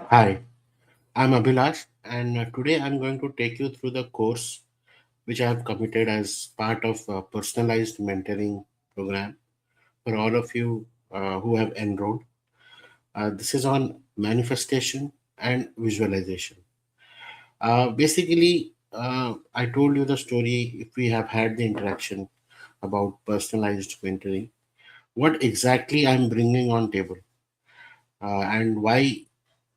Hi, I'm Abhilash, and today I'm going to take you through the course which I have committed as part of a personalized mentoring program for all of you who have enrolled. This is on manifestation and visualization. Basically, I told you the story if we have had the interaction about personalized mentoring, what exactly I'm bringing on table, and why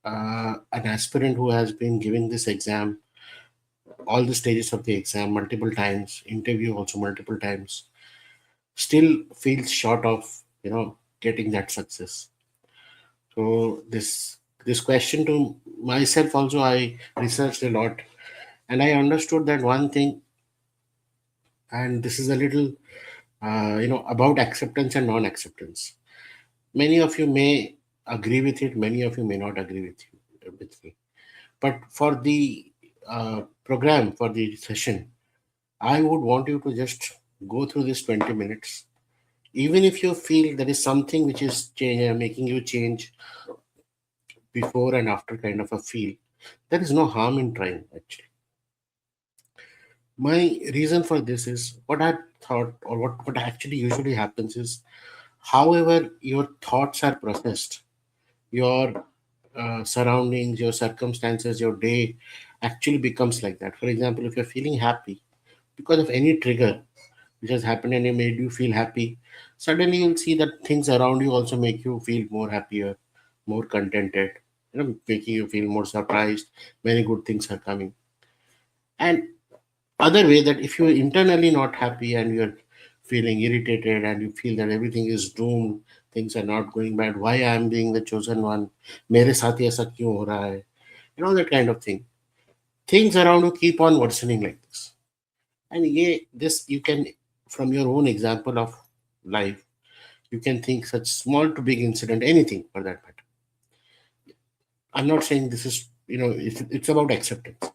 an aspirant who has been giving this exam all the stages of the exam multiple times, interview also multiple times, still feels short of getting that success. So this question to myself also I researched a lot, and I understood that one thing, and this is a little about acceptance and non-acceptance. Many of you may agree with it, many of you may not agree with me. But for the program, for the session, I would want you to just go through this 20 minutes. Even if you feel there is something which is making you change before and after kind of a feel, there is no harm in trying actually. My reason for this is what I thought, or what actually usually happens is, however, your thoughts are processed, your surroundings, your circumstances, your day actually becomes like that. For example, if you're feeling happy because of any trigger which has happened and it made you feel happy, suddenly you'll see that things around you also make you feel more happier, more contented, making you feel more surprised. Many good things are coming. And other way that if you're internally not happy and you're feeling irritated and you feel that everything is doomed, things are not going bad, why I am being the chosen one, मेरे साथ ही ऐसा क्यों हो रहा है, that kind of thing. Things around you keep on worsening like this. And yeah, this you can, from your own example of life, you can think such small to big incident, anything for that matter. I'm not saying this is, it's about acceptance.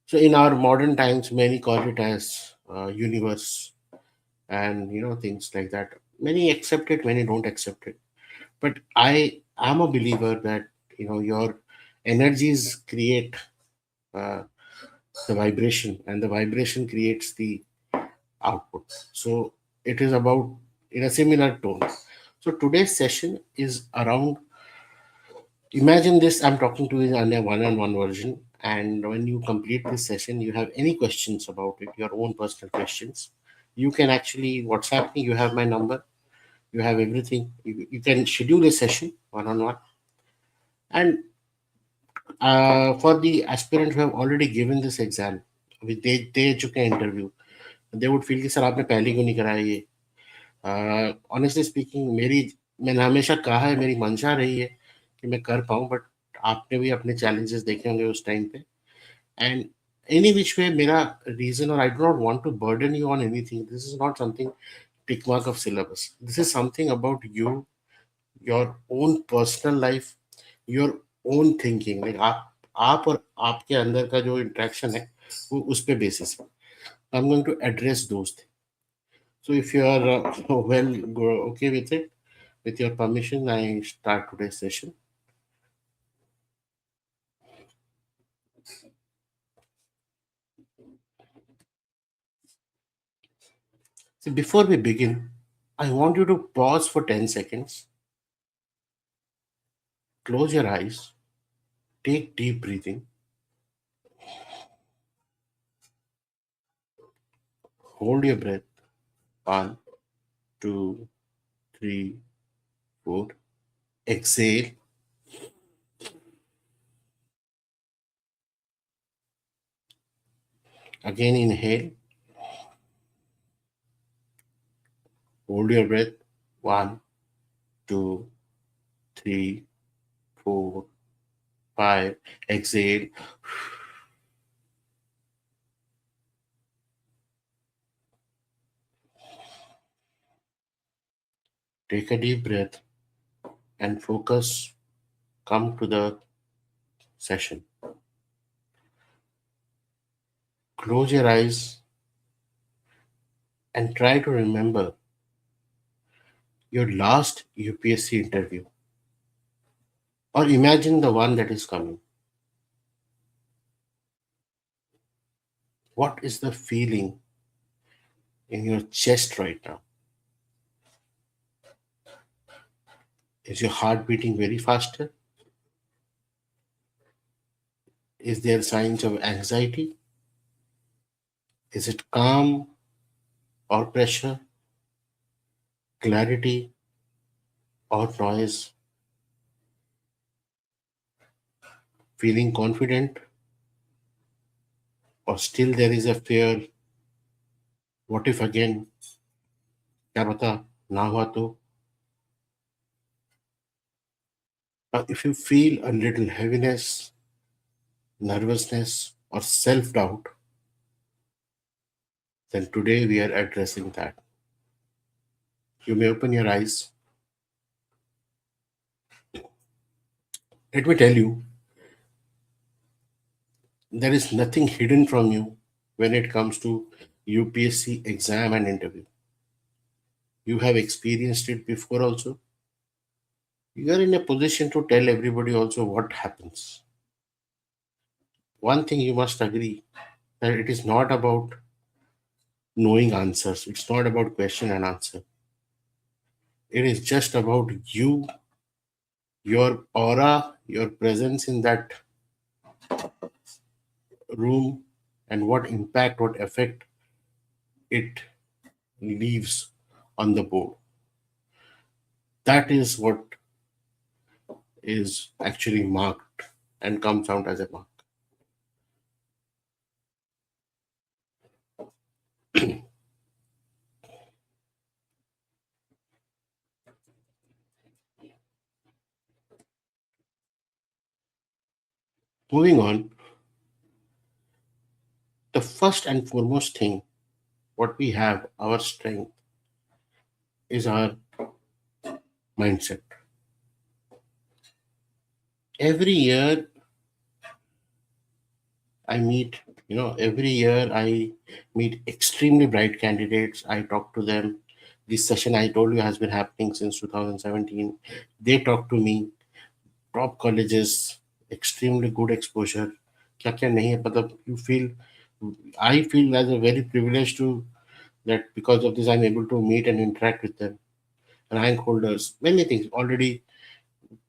So in our modern times, many call it as universe, and things like that. Many accept it, many don't accept it. But I am a believer that your energies create uh, the vibration, and the vibration creates the output. So it is about in a similar tone. So today's session is around, imagine this, I'm talking to you in a one-on-one version, and when you complete this session, you have any questions about it, your own personal questions, you can actually WhatsApp me. You have my number, you have everything. You can schedule a session one-on-one. And for the aspirants who have already given this exam, दे चुके हैं interview, they would feel कि sir आपने पहले क्यों नहीं कराया ये. Honestly speaking, मैंने हमेशा कहा है, मेरी मंशा रही है कि मैं कर पाऊँ, बट आपने भी अपने चैलेंजेस देखे होंगे उस टाइम पे. एंड एनी विच वे मेरा रीजन, और I do not want to burden you on anything, this is not something tick mark of syllabus, this is something about you, your own personal life, your own thinking. Like आप और आपके अंदर का जो interaction है वो उस पे बेसिस है. I am going to address दोस्त. So if you are okay with it, with your permission, I start today's session. So before we begin, I want you to pause for 10 seconds, close your eyes, take deep breathing, hold your breath. One, two, three, four. Exhale. Again, inhale. Hold your breath. One, two, three, four, five. Exhale. Take a deep breath and focus. Come to the session. Close your eyes and try to remember your last UPSC interview. or imagine the one that is coming. What is the feeling in your chest right now? Is your heart beating very faster? Is there signs of anxiety? Is it calm or pressure, clarity or noise, feeling confident, or still there is a fear? What if again? क्या पता ना हुआ तो? If you feel a little heaviness, nervousness, or self doubt, then today we are addressing that. You may open your eyes. Let me tell you, there is nothing hidden from you when it comes to UPSC exam and interview. You have experienced it before also. You are in a position to tell everybody also what happens. One thing you must agree that it is not about knowing answers, it's not about question and answer. It is just about you, your aura, your presence in that room, and what impact, what effect it leaves on the board. That is what is actually marked and comes out as a mark. Moving on, the first and foremost thing what we have, our strength, is our mindset. Every year I meet, every year I meet extremely bright candidates. I talk to them. This session I told you has been happening since 2017. They talk to me. Top colleges, extremely good exposure. क्या क्या नहीं है मतलब you feel, I feel as a very privileged to that because of this I'm able to meet and interact with them. Rank holders, many things already.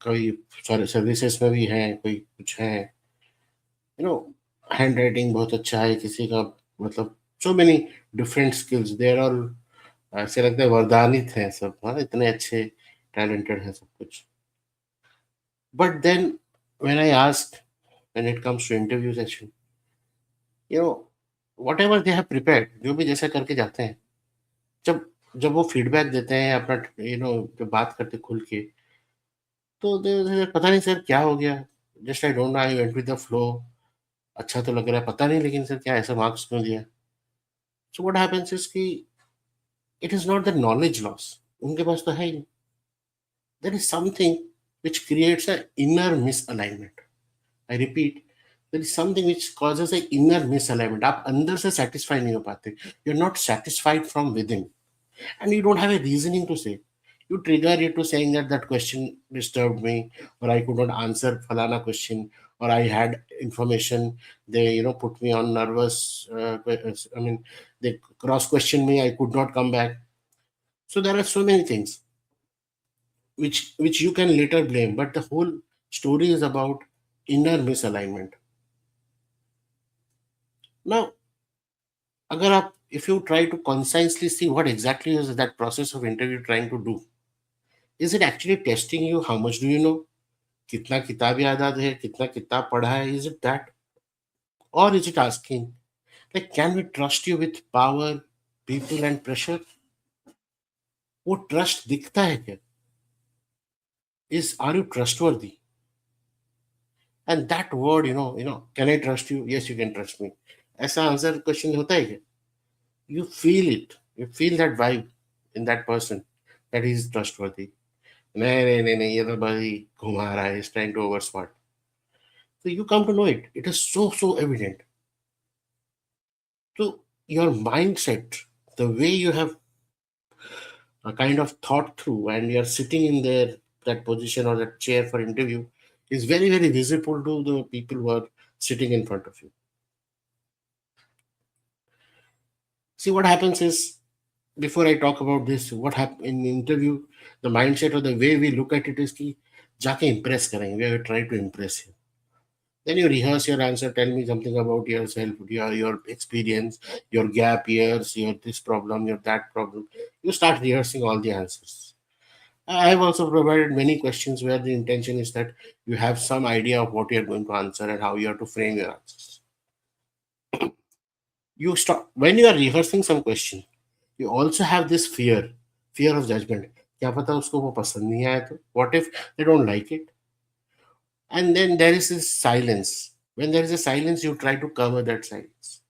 कोई services में भी हैं, कोई कुछ है, हैंड राइटिंग बहुत अच्छा है किसी का, मतलब सो मेनी डिफरेंट स्किल्स देर ऑल, ऐसे लगता है वरदानित हैं सब, हाँ इतने अच्छे टैलेंटेड हैं सब कुछ. But then when I ask, when it comes to interview session, you know whatever they have prepared, जो भी जैसा करके जाते हैं, जब जब वो फीडबैक देते हैं अपना, जब बात करते खुल के, तो पता नहीं सर क्या हो गया, just I don't know, I went with the flow. अच्छा तो लग रहा है, पता नहीं लेकिन सर क्या ऐसा मार्क्स क्यों दिया. सो व्हाट हैपेंस इज कि it is not the knowledge loss, उनके पास तो है ही नहीं. There is something which creates an inner misalignment. I repeat, there is something which causes an inner misalignment. आप अंदर से satisfy नहीं हो पाते. You're not satisfied from within, and you don't have a reasoning to say. You trigger it to saying that that question disturbed me, or I could not answer falana question, or I had information. They, put me on nervous. I mean, they cross questioned me. I could not come back. So there are so many things which you can later blame, but the whole story is about inner misalignment. Now, agar aap, if you try to concisely see what exactly is that process of interview trying to do, is it actually testing you? How much do you know? कितना किताब याद है, कितना किताब पढ़ा है, is it that? Or is it asking, like, can we trust you with power, people and pressure? वो trust दिखता है क्या? Is, are you trustworthy? And that word, can I trust you? Yes, you can trust me. ऐसा answer question होता है क्या? You feel it. You feel that vibe in that person that he is trustworthy. नहीं नहीं नहीं नहीं, ये तो भाई घुमा रहा है, is trying to over smart. So you come to know it. It is so evident. So your mindset, the way you have a kind of thought through, and you're sitting in there, that position or that chair for interview, is very, very visible to the people who are sitting in front of you. See, what happens is, before I talk about this, what happen in the interview, the mindset or the way we look at it is कि जाके impress करेंगे. We are trying to impress you. Then you rehearse your answer. Tell me something about yourself, your experience, your gap years, your this problem, your that problem. You start rehearsing all the answers. I have also provided many questions where the intention is that you have some idea of what you are going to answer and how you have to frame your answers. You start when you are rehearsing some question. You also have this fear of judgment. क्या पता उसको वो पसंद नहीं आया तो? What if they don't like it? And then there is this silence. When there is a silence, you try to cover that silence.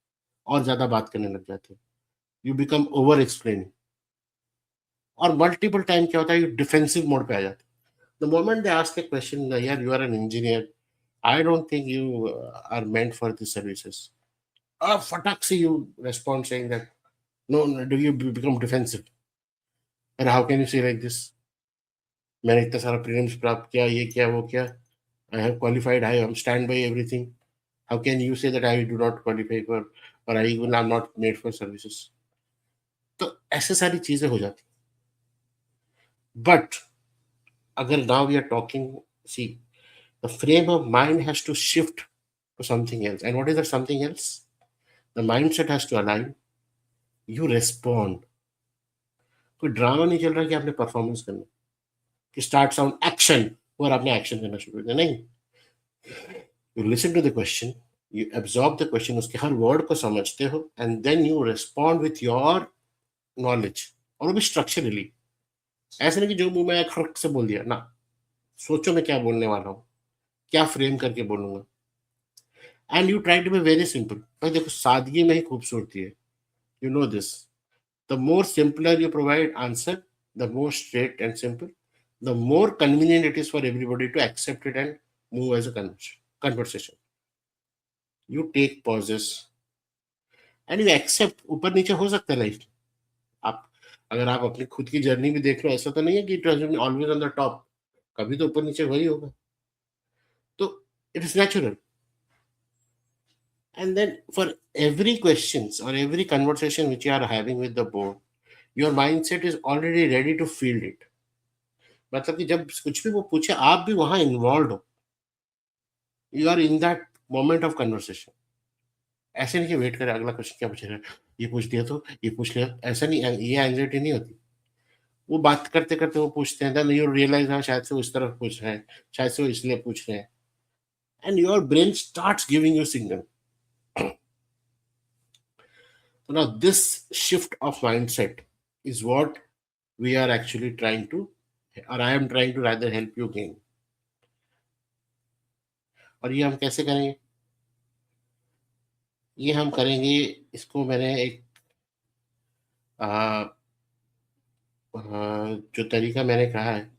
और ज़्यादा बात करने लग जाते हो. You become over explaining. और multiple time क्या होता है, you defensive mode पे आ जाते हो. The moment they ask a question, yeah, you are an engineer. I don't think you are meant for the services. Fatak se you respond saying that, no, no, do you become defensive? And how can you say like this? मैंने इतना सारा prelims प्राप्त किया, ये किया, वो किया. I have qualified. I am stand by everything. How can you say that I do not qualify for, or I even am not made for services? तो ऐसे सारी चीजें हो जाती. But अगर now we are talking, see, the frame of mind has to shift to something else. And what is that something else? The mindset has to align. You respond. कोई drama नहीं चल रहा कि आपने परफॉर्मेंस करना, कि start sound action और आपने एक्शन करना शुरू कर दिया. नहीं, you listen to the question, you absorb the question, उसके हर वर्ड को समझते हो, and then you respond with your knowledge, और वो भी स्ट्रक्चरली. ऐसे नहीं कि जो मुंह में आया खड़क से बोल दिया ना. सोचो मैं क्या बोलने वाला हूँ, क्या फ्रेम करके बोलूंगा. And you try to be very simple. भाई देखो, सादगी में ही खूबसूरती है. You know this. The more simpler you provide answer, the more straight and simple, the more convenient it is for everybody to accept it and move as a conversation. You take pauses and you accept. ऊपर नीचे हो सकता है life. आप अगर आप अपनी खुद की जर्नी भी देख लो, ऐसा तो नहीं है कि it was always on the top. कभी तो ऊपर नीचे वही होगा. तो it is natural. And then for every questions or every conversation which you are having with the board, your mindset is already ready to field it. मतलब कि जब कुछ भी वो पूछे, आप भी वहां इन्वॉल्व हो. You are in that moment of conversation. ऐसे नहीं कि वेट करें अगला क्वेश्चन क्या पूछेगा, ये पूछ दिया तो ये पूछ लिया. ऐसा नहीं, ये एंग्जाइटी नहीं होती. वो बात करते करते वो पूछते हैं, देन यू रियलाइज हाँ शायद से वो इस तरफ पूछ रहे हैं, शायद से वो इसलिए पूछ रहे हैं. And your brain starts giving you signal. So now this shift of mindset is what we are actually trying to, or I am trying to rather help you gain. और ये हम कैसे करेंगे? ये हम करेंगे, इसको मैंने एक आ, जो तरीका मैंने कहा है,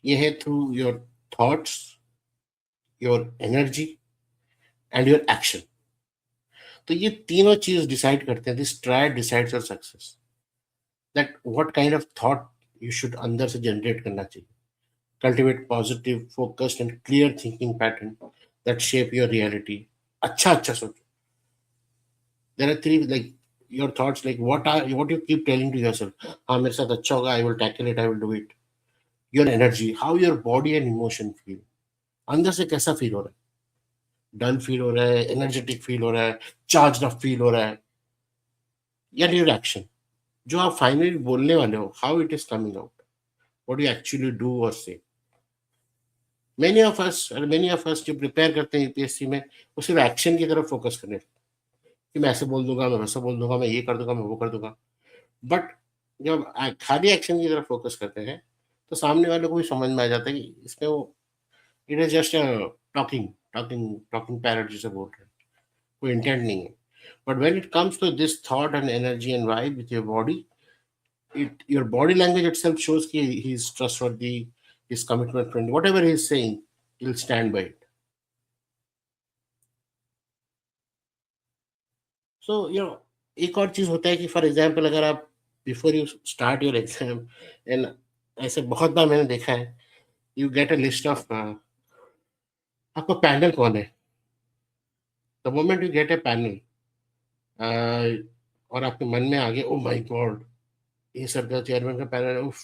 ये है through your thoughts, your energy and your action. तो ये तीनों चीज डिसाइड करते हैं. This triad decides your success. That what kind of thought you should अंदर से जनरेट करना चाहिए. Cultivate positive, focused, and clear thinking pattern that shape your reality. अच्छा सोचो. There are three, like your thoughts, like what you keep telling to yourself. हाँ मेरे साथ अच्छा होगा. I will tackle it. I will do it. Your energy, how your body and emotion feel. अंदर से कैसा फील हो रहा है? डल फील हो रहा है, एनर्जेटिक फील हो रहा है, चार्ज अप फील हो रहा है. या your action, जो आप फाइनली बोलने वाले हो, how it is coming out. What do you actually do or say? Many of us जो प्रिपेयर करते हैं यूपीएससी में, वो सिर्फ एक्शन की तरफ फोकस करने, कि मैं ऐसे बोल दूंगा, मैं वैसा बोल दूंगा, मैं ये कर दूंगा, मैं वो कर दूंगा. बट जब खाली एक्शन की तरफ फोकस करते हैं, तो सामने वाले को भी समझ में आ जाता है कि इसमें वो, it is just talking talking talking parrot जिसे बोल रहे हैं, कोई इंटेंट नहीं है. But when it comes to this thought and energy and vibe with your body, your body language itself shows कि he is trustworthy, his commitment friendly, whatever he is saying, he'll stand by it. So एक और चीज होता है कि for example अगर आप before you start your exam, and ऐसे बहुत बार मैंने देखा है, you get a list of आपका पैनल कौन है? The moment you get A panel और आपके मन में आ गया, ओ माय गॉड, ये सर का चेयरमैन का पैनल है, उफ,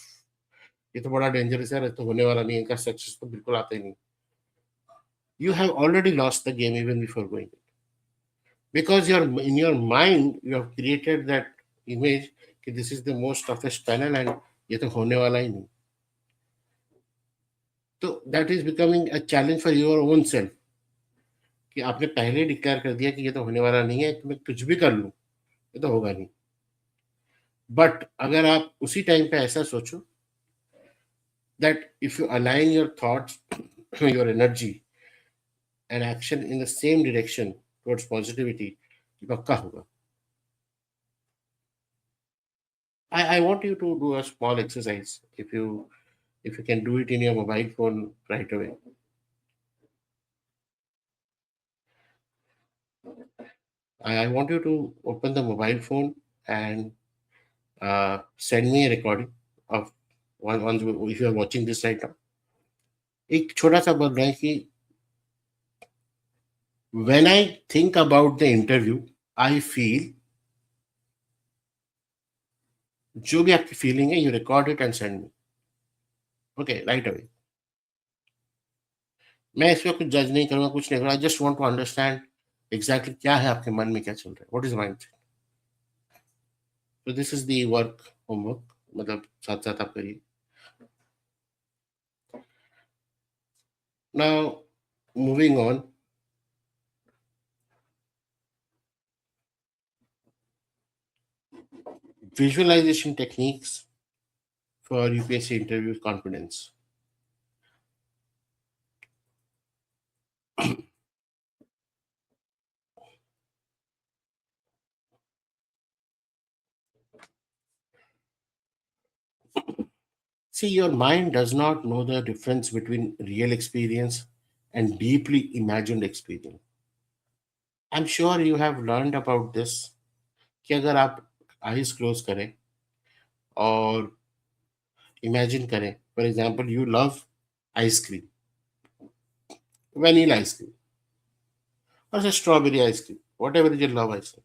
ये तो बड़ा डेंजरस है, ये तो होने वाला नहीं है, इनका सक्सेस तो बिल्कुल आता ही नहीं. You have already lost the game even before going, because you're in your mind you have created that image कि this is the most toughest panel and ये तो होने वाला ही नहीं. तो that is becoming a challenge for your own self कि आपने पहले डिक्लेयर कर दिया कि ये तो होने वाला नहीं है, तो मैं कुछ भी कर लूँ ये तो होगा नहीं. बट अगर आप उसी टाइम पे ऐसा सोचो that if you align your thoughts, your energy and action in the same direction towards positivity, पक्का होगा. I want you to do a small exercise. If you can do it in your mobile phone right away. I want you to open the mobile phone and send me a recording of one if you are watching this right now. एक छोटा सा बोल रहा है कि when I think about the interview, I feel, जो भी आपकी फीलिंग है, you record it and send me. Okay, right away. मैं इसमें कुछ जज नहीं करूंगा, कुछ नहीं करूंगा. I just want to understand exactly क्या है आपके मन में, क्या चल रहा है, what is mind. So this is the work homework, मतलब साथ साथ आप करिए. Now moving on, visualization techniques for UPSC interview confidence. See, your mind does not know the difference between real experience and deeply imagined experience. I'm sure you have learned about this कि अगर आप eyes close करें और imagine करें, for example you love ice cream, vanilla ice cream or say strawberry ice cream, whatever you love ice cream.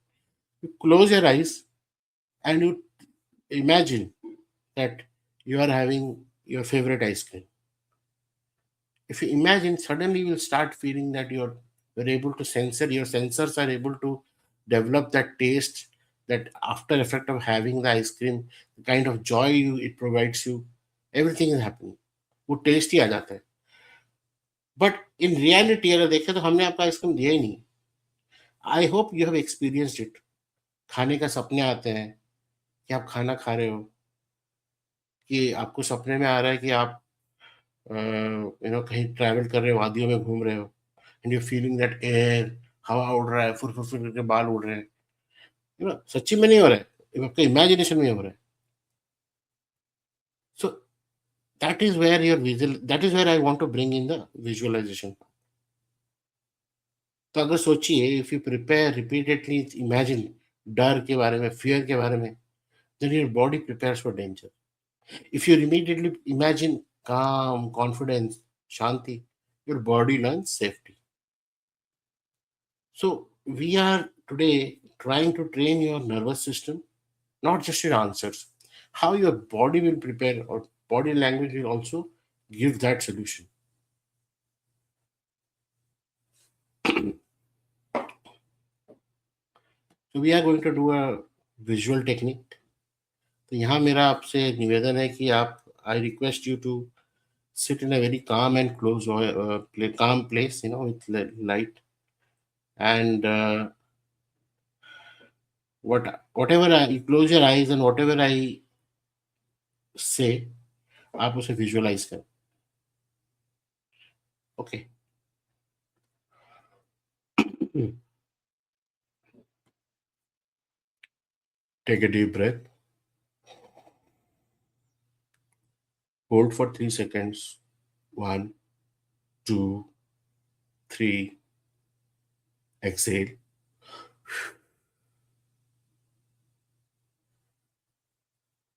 You close your eyes and you imagine that you are having your favorite ice cream. If you imagine, suddenly you will start feeling that you're able to censor, your sensors are able to develop that taste, that after effect of having the ice cream, the kind of joy it provides you, everything is happening. वो test ही आ जाता है. But in reality अगर देखें तो हमने आपको ice cream दिया ही नहीं. I hope you have experienced it. खाने का सपने आते हैं कि आप खाना खा रहे हो, कि आपको सपने में आ रहा है कि आप कहीं ट्रैवल कर रहे हो, वादियों में घूम रहे हो, and you feeling that air, हवा उड़ रहा है, फुर फुर फुर करके बाल उड़ रहे हैं. सच्ची में नहीं हो रहा है, ये आपका इमेजिनेशन में हो रहा है. So that is where I want to bring in the visualisation. तो अगर सोचिए, if you prepare repeatedly imagine डर के बारे में, फियर के बारे में, then your body prepares for danger. If you immediately imagine calm, confidence, shanti, your body learns safety. So we are today trying to train your nervous system, not just your answers. How your body will prepare, or body language will also give that solution. So we are going to do a visual technique. तो यहाँ मेरा आपसे निवेदन है कि आप, I request you to sit in a very calm and close calm place, with light, and whatever you close your eyes and whatever I say, आप उसे visualize करें. Okay. Take a deep breath. Hold for 3 seconds. 1, 2, 3. Exhale.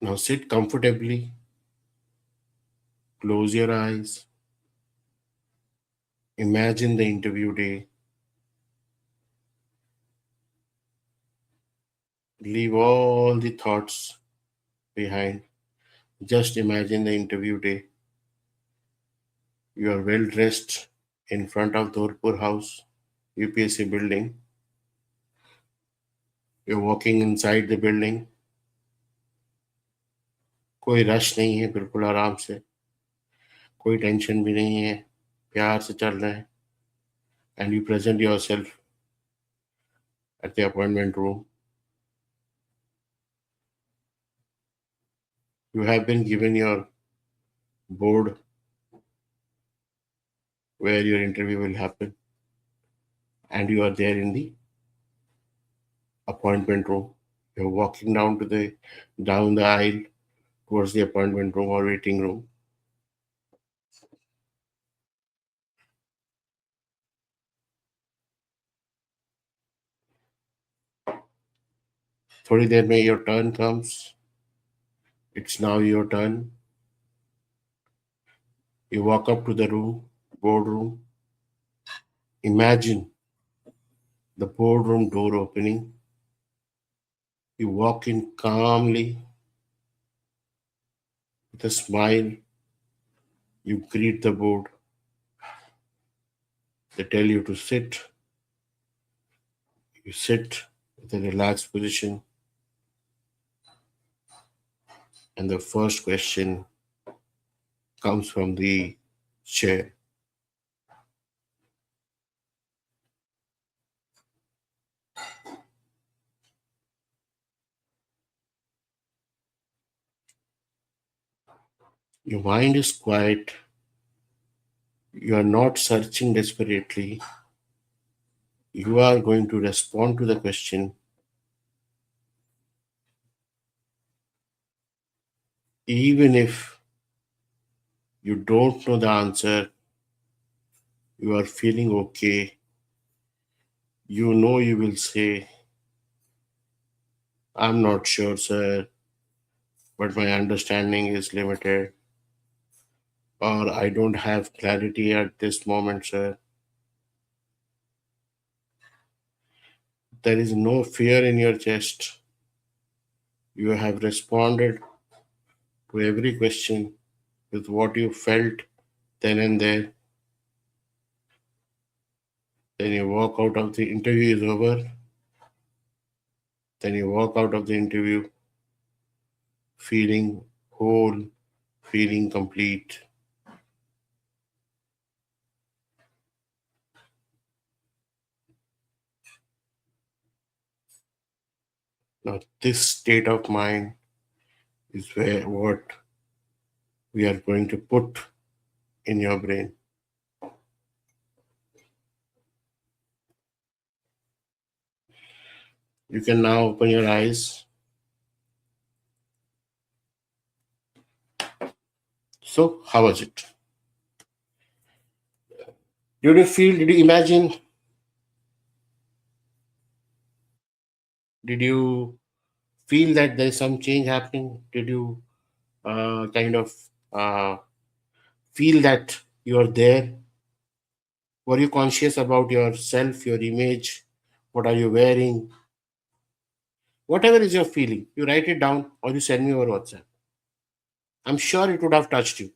Now sit comfortably. Close your eyes. Imagine the interview day. Leave all the thoughts behind. Just imagine the interview day. You are well dressed in front of Dorpur House, UPSC building. You're walking inside the building. कोई rush नहीं है, बिल्कुल आराम से. कोई tension भी नहीं है. प्यार से चल रहे हैं. And you present yourself at the appointment room. You have been given your board where your interview will happen, and you are there in the appointment room. You're walking down the aisle towards the appointment room or waiting room. थोड़ी देर में your turn comes. It's now your turn. You walk up to the boardroom. Imagine the boardroom door opening. You walk in calmly with a smile. You greet the board. They tell you to sit. You sit with a relaxed position. And the first question comes from the chair. Your mind is quiet. You are not searching desperately. You are going to respond to the question, even if you don't know the answer. You are feeling okay. You know you will say, I'm not sure, sir, but my understanding is limited, or I don't have clarity at this moment, sir. There is no fear in your chest. You have responded to every question with what you felt then and there. Then you walk out of the interview is over. Then you walk out of the interview feeling whole, feeling complete. Now, this state of mind is where what we are going to put in your brain. You can now open your eyes. So, how was it? Did you imagine, did you feel that there is some change happening? Did you kind of uh, feel that you are there? Were you conscious about yourself, your image? What are you wearing? Whatever is your feeling, you write it down or you send me over WhatsApp. I'm sure it would have touched you.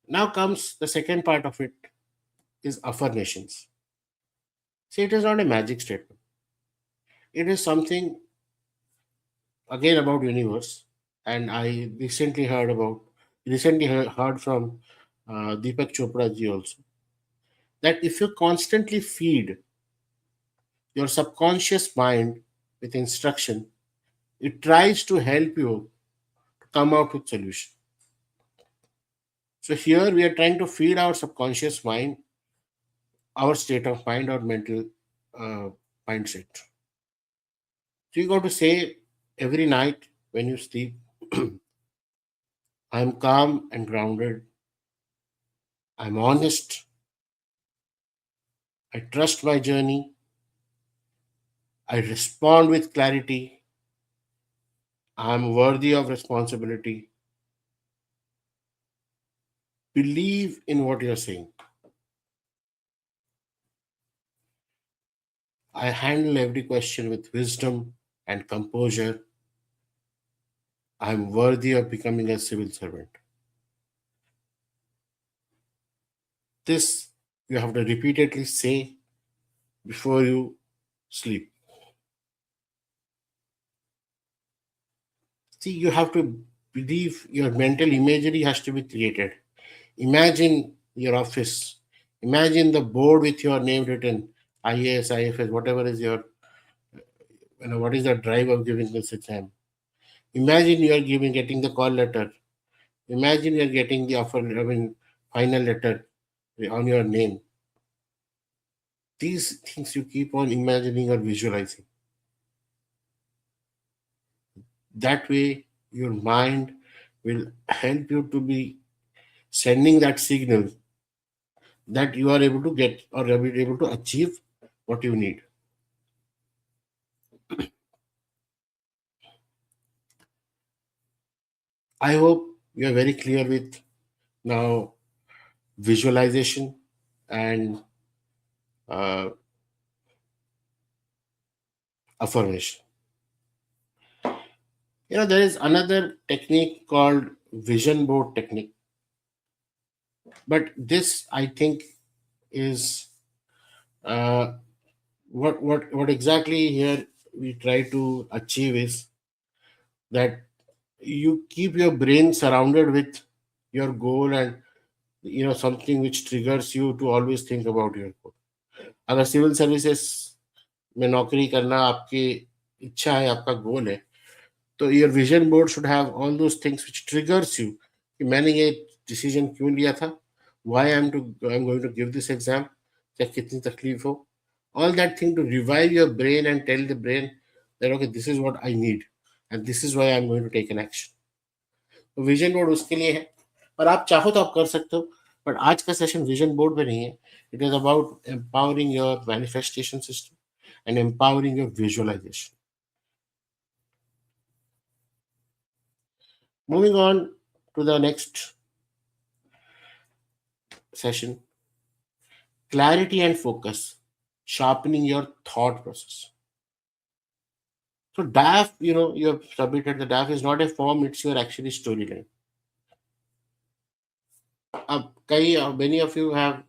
Now comes the second part of it is affirmations. See, it is not a magic statement. It is something again about universe. And I recently heard from Deepak Chopra ji also that if you constantly feed your subconscious mind with instruction, it tries to help you to come out with solution. So here we are trying to feed our subconscious mind, our state of mind or mental uh, mindset. So you got to say every night when you sleep, I'm calm and grounded. I'm honest. I trust my journey. I respond with clarity. I'm worthy of responsibility. Believe in what you're saying. I handle every question with wisdom and composure. I'm worthy of becoming a civil servant. This you have to repeatedly say before you sleep. See, you have to believe your mental imagery has to be created. Imagine your office. Imagine the board with your name written, IAS, IFS, whatever is your, what is the drive of giving this exam. Imagine you are getting the call letter. Imagine you are getting the offer, final letter on your name. These things you keep on imagining or visualizing. That way, your mind will help you to be sending that signal that you are able to get or are able to achieve what you need. I hope you are very clear with now visualization and uh, affirmation. There is another technique called vision board technique, but this I think is uh, what exactly here we try to achieve is that you keep your brain surrounded with your goal and something which triggers you to always think about your goal. अगर civil services में नौकरी करना आपकी इच्छा है, आपका goal है, तो your vision board should have all those things which triggers you कि मैंने ये डिसीजन क्यों लिया था, why I am going to give this exam, चाहे कितनी तकलीफ हो, all that thing to revive your brain and tell the brain that okay, this is what I need and this is why I'm going to take an action. तो vision board उसके लिए है, और आप चाहो तो आप कर सकते हो, बट आज का सेशन विजन बोर्ड पे नहीं है. It is about empowering your manifestation system and empowering your visualisation. Moving on to the next session, clarity and focus, sharpening your thought process. So DAF, you have submitted the DAF is not a form, it's your actually storyline. Many of you have,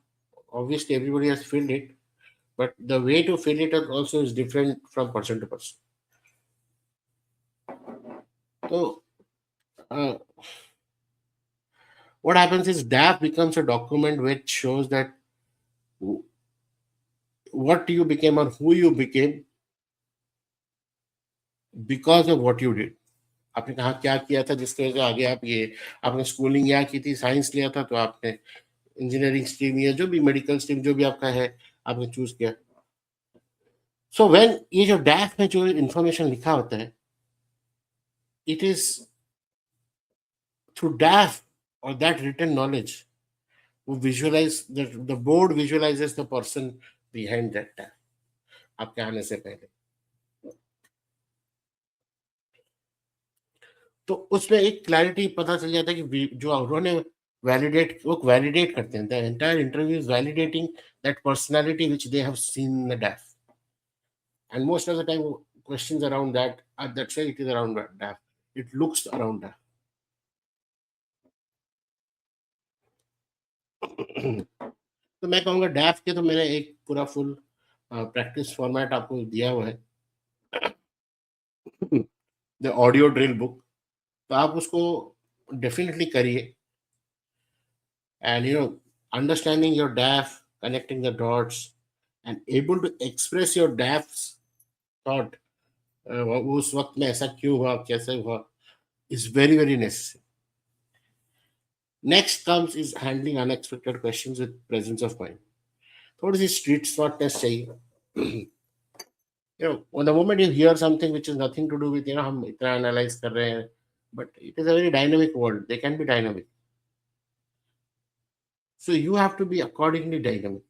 obviously everybody has filled it, but the way to fill it also is different from person to person. So uh, what happens is DAF becomes a document which shows that what you became or who you became because of what you did. आपने कहा क्या किया था जिसकी वजह से आगे आप ये, आपने स्कूलिंग यहाँ की थी, साइंस लिया था, तो आपने इंजीनियरिंग स्ट्रीम या जो भी मेडिकल स्ट्रीम जो भी आपका है आपने चूज किया. सो व्हेन ये जो डैफ में जो इंफॉर्मेशन लिखा होता है, इट इज थ्रू डैफ और दैट रिटन नॉलेज वो visualise the board visualises the person behind that डैफ आपके आने से पहले. तो उसमें एक क्लैरिटी पता चल जाता है कि जो उन्होंने वैलिडेट करते हैं. The entire interview is validating that personality which they have seen in the डैफ, and most of the time questions around that, that's why it is around DAF, it looks around that. तो मैं कहूँगा डैफ के तो मैंने एक पूरा full practice format आपको दिया हुआ है, द ऑडियो ड्रिल बुक. तो आप उसको डेफिनेटली करिए, and understanding your depth, connecting the dots and able to express your depth thought, उस वक्त में ऐसा क्यों हुआ, कैसे हुआ, is very very necessary. Next comes is handling unexpected questions with presence of mind. थोड़ी सी street smartness चाहिए. On the moment you hear something which is nothing to do with, हम इतना analyze कर रहे हैं, but it is a very dynamic world. They can be dynamic. So you have to be accordingly dynamic.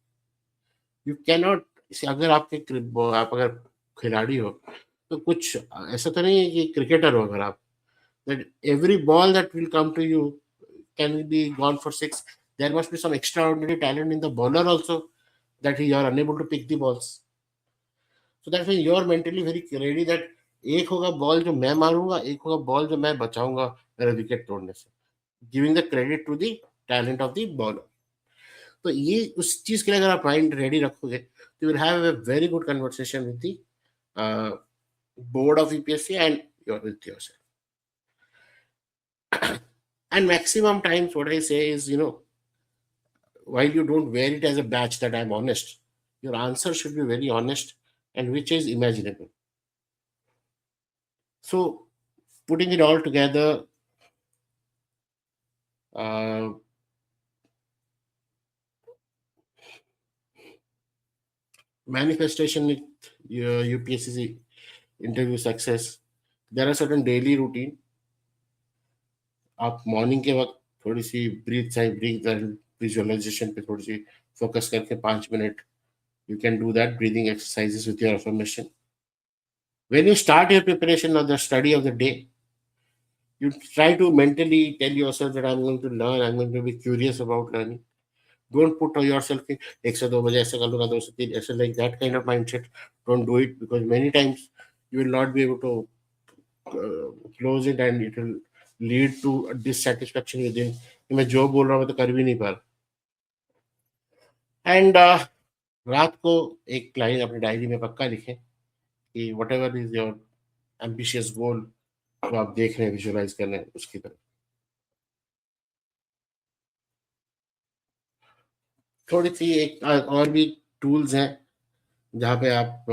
You cannot, अगर आप अगर खिलाड़ी हो तो कुछ ऐसा तो नहीं है कि क्रिकेटर हो अगर आप, that every ball that will come to you can be gone for six. There must be some extraordinary talent in the bowler also, that you are unable to pick the balls. So that's why you are mentally very ready that एक होगा ball जो मैं मारूंगा, एक होगा ball जो मैं बचाऊंगा मेरा विकेट तोड़ने से, giving the credit to the talent of the bowler. तो ये उस चीज के लिए अगर आप माइंड रेडी रखोगे तो you will have a very good conversation with the board of UPSC and your with yourself. And maximum times, what I say is, while you don't wear it as a badge that I'm honest, your answer should be very honest and which is imaginable. So, putting it all together, uh, manifestation with your UPSC interview success, there are certain daily routine. आप morning के वक्त थोड़ी सी breathe and visualisation पे थोड़ी C focus करके 5 minute you can do that breathing exercises with your affirmation. When you start your preparation of the study of the day, you try to mentally tell yourself that I'm going to learn, I'm going to be curious about learning. Don't put yourself in एक से दो बजे ऐसे कर लूंगा, दो से तीन ऐसे, like that kind of mindset. Don't do it, because many times you will not be able to close it and it will lead to a dissatisfaction within कि मैं जो बोल रहा हूँ मैं तो कर भी नहीं पा रहा. एंड रात को एक लाइन अपनी डायरी में पक्का लिखें कि whatever is your ambitious goal जो आप देख रहे हैं, विजुअलाइज कर रहे हैं, उसकी तरफ थोड़ी सी एक और भी टूल्स हैं जहाँ पे आप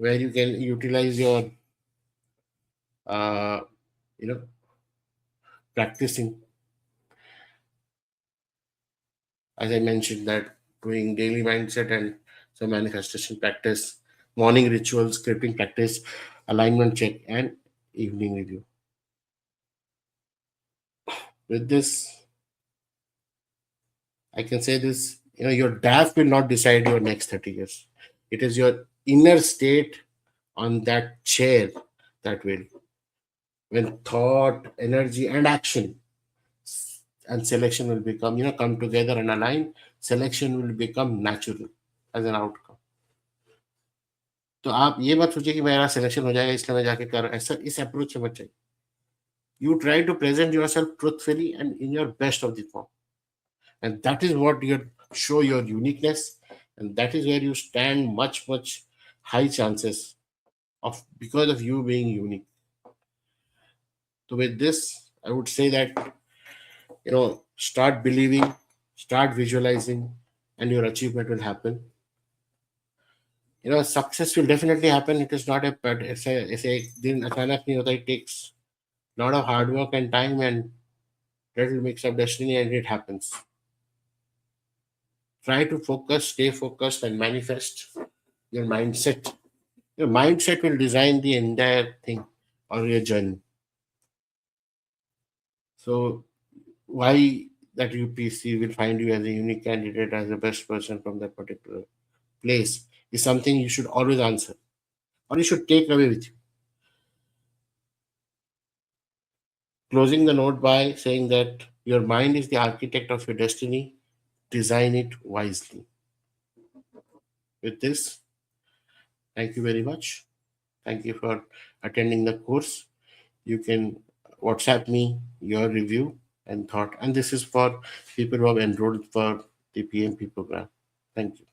where you can utilise your you know practicing, as I mentioned, that doing daily mindset and some manifestation practice, morning rituals, scripting practice, alignment check, and evening review. With this, I can say this, your DAF will not decide your next 30 years. It is your inner state on that chair that will. When thought, energy, and action and selection will become, come together and align, selection will become natural as an outcome. तो आप ये मत सोचिए कि मेरा selection हो जाएगा इसलिए मैं जाके कर, ऐसा इस अप्रोच से मत चाहिए. You try to present yourself truthfully and in your best of the form. And that is what you show your uniqueness, and that is where you stand much high chances of, because of you being unique. So with this, I would say that start believing, start visualizing, and your achievement will happen. Success will definitely happen. It is not a but it's a दिन अचानक नहीं होता. It takes a lot of hard work and time, and that will mix up destiny, and it happens. Try to focus, stay focused, and manifest your mindset. Your mindset will design the entire thing or your journey. So, why that UPC will find you as a unique candidate, as the best person from that particular place, is something you should always answer, or you should take away with you. Closing the note by saying that your mind is the architect of your destiny, design it wisely. With this, thank you very much. Thank you for attending the course. You can WhatsApp me your review and thought. And this is for people who have enrolled for the PMP program. Thank you.